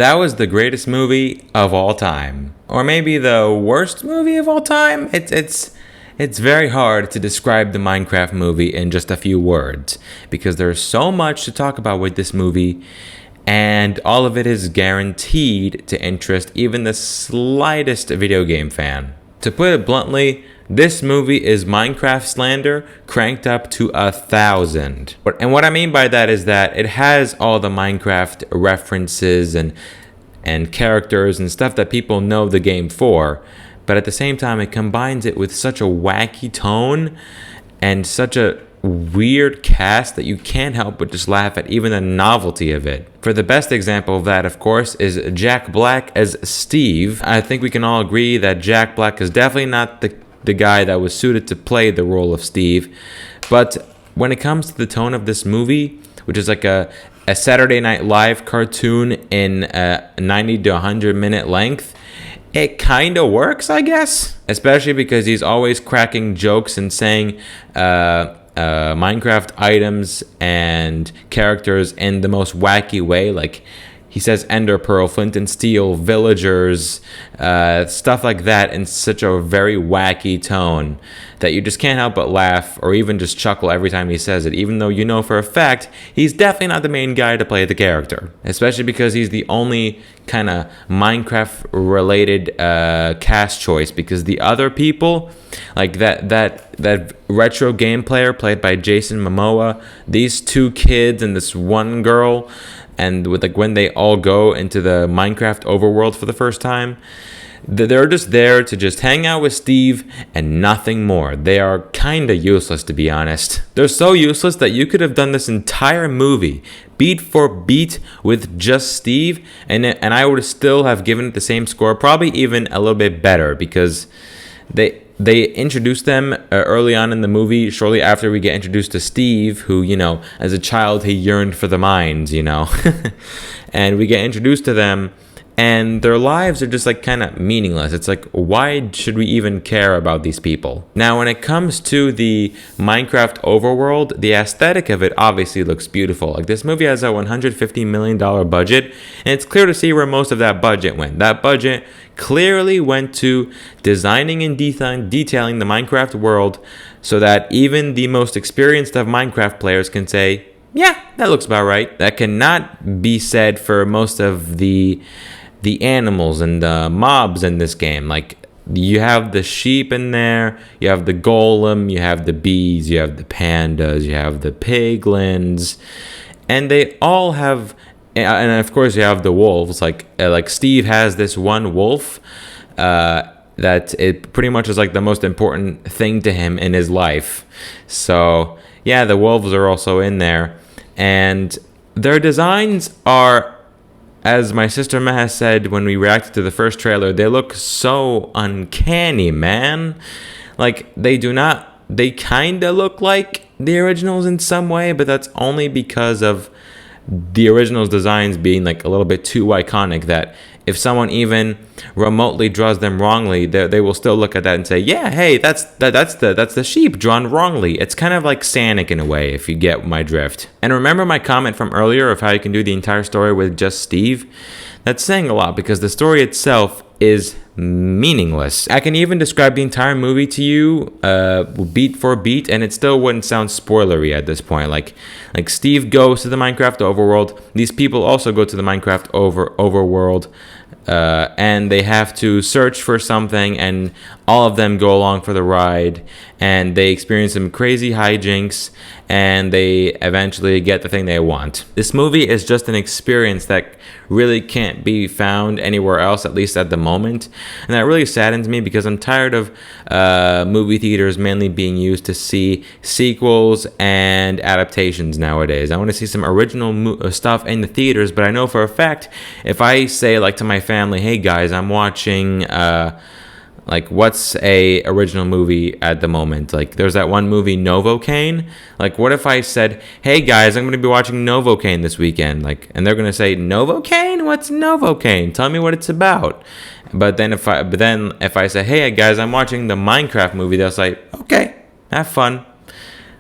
That was the greatest movie of all time. Or maybe the worst movie of all time? It's very hard to describe the Minecraft movie in just a few words because there's so much to talk about with this movie, and all of it is guaranteed to interest even the slightest video game fan. To put it bluntly, this movie is Minecraft slander cranked up to 1,000. And what I mean by that is that it has all the Minecraft references and characters and stuff that people know the game for, but at the same time it combines it with such a wacky tone and such a weird cast that you can't help but just laugh at even the novelty of it. For the best example of that, of course, is Jack Black as Steve. I think we can all agree that Jack Black is definitely not the guy that was suited to play the role of Steve. But when it comes to the tone of this movie, which is like a Saturday Night Live cartoon in a 90 to 100 minute length, it kind of works, I guess. Especially because he's always cracking jokes and saying Minecraft items and characters in the most wacky way. Like he says Ender Pearl, Flint and Steel, villagers, stuff like that in such a very wacky tone that you just can't help but laugh or even just chuckle every time he says it, even though you know for a fact he's definitely not the main guy to play the character. Especially because he's the only kind of Minecraft-related cast choice, because the other people, like that retro game player played by Jason Momoa, these two kids and this one girl, and with like when they all go into the Minecraft overworld for the first time, they're just there to just hang out with Steve and nothing more. They are kind of useless, to be honest. They're so useless that you could have done this entire movie beat for beat with just Steve, and I would still have given it the same score, probably even a little bit better, because they introduced them early on in the movie, shortly after we get introduced to Steve, who, you know, as a child, he yearned for the mines, you know. And we get introduced to them, and their lives are just like kind of meaningless. It's like, why should we even care about these people? Now, when it comes to the Minecraft overworld, the aesthetic of it obviously looks beautiful. Like, this movie has a $150 million budget, and it's clear to see where most of that budget went. That budget clearly went to designing and detailing the Minecraft world so that even the most experienced of Minecraft players can say, yeah, that looks about right. That cannot be said for most of the animals and the mobs in this game. Like, you have the sheep in there, you have the golem, you have the bees, you have the pandas, you have the piglins, and they all have, and of course you have the wolves. Like Steve has this one wolf that it pretty much is like the most important thing to him in his life. So yeah, the wolves are also in there, and their designs are, as my sister Maha said when we reacted to the first trailer, they look so uncanny, man. Like, they kind of look like the originals in some way, but that's only because of the original's designs being like a little bit too iconic, that if someone even remotely draws them wrongly, they will still look at that and say, yeah, hey, that's the sheep drawn wrongly. It's kind of like Sonic in a way, if you get my drift. And remember my comment from earlier of how you can do the entire story with just Steve? That's saying a lot, because the story itself is meaningless. I can even describe the entire movie to you beat for beat, and it still wouldn't sound spoilery at this point. Like Steve goes to the Minecraft overworld. These people also go to the Minecraft overworld, and they have to search for something, and all of them go along for the ride, and they experience some crazy hijinks, and they eventually get the thing they want. This movie is just an experience that really can't be found anywhere else, at least at the moment, and that really saddens me, because I'm tired of movie theaters mainly being used to see sequels and adaptations nowadays. I want to see some original stuff in the theaters, but I know for a fact, if I say like to my family, hey guys, I'm watching like, what's a original movie at the moment? Like, there's that one movie, Novocaine. Like, what if I said, hey guys, I'm going to be watching Novocaine this weekend? Like, and they're going to say, Novocaine? What's Novocaine? Tell me what it's about. But then if I say, hey guys, I'm watching the Minecraft movie, they'll say, okay, have fun.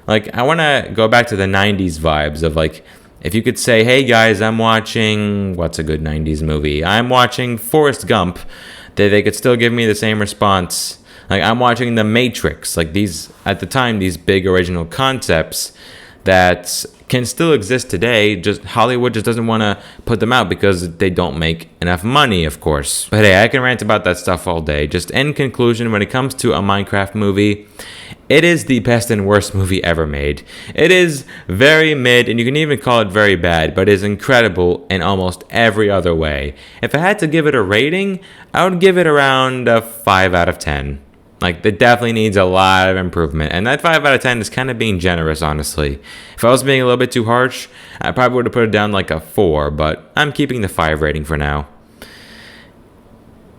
Like, I want to go back to the 90s vibes of like If you could say, hey guys, I'm watching, what's a good 90s movie? I'm watching Forrest Gump, they could still give me the same response. Like, I'm watching The Matrix. Like, these, at the time, these big original concepts that can still exist today, just Hollywood just doesn't want to put them out because they don't make enough money, of course. But hey, I can rant about that stuff all day. Just in conclusion, when it comes to a Minecraft movie, it is the best and worst movie ever made. It is very mid, and you can even call it very bad, but it is incredible in almost every other way. If I had to give it a rating, I would give it around a 5 out of 10. Like, it definitely needs a lot of improvement. And that 5 out of 10 is kind of being generous, honestly. If I was being a little bit too harsh, I probably would have put it down like a 4, but I'm keeping the 5 rating for now.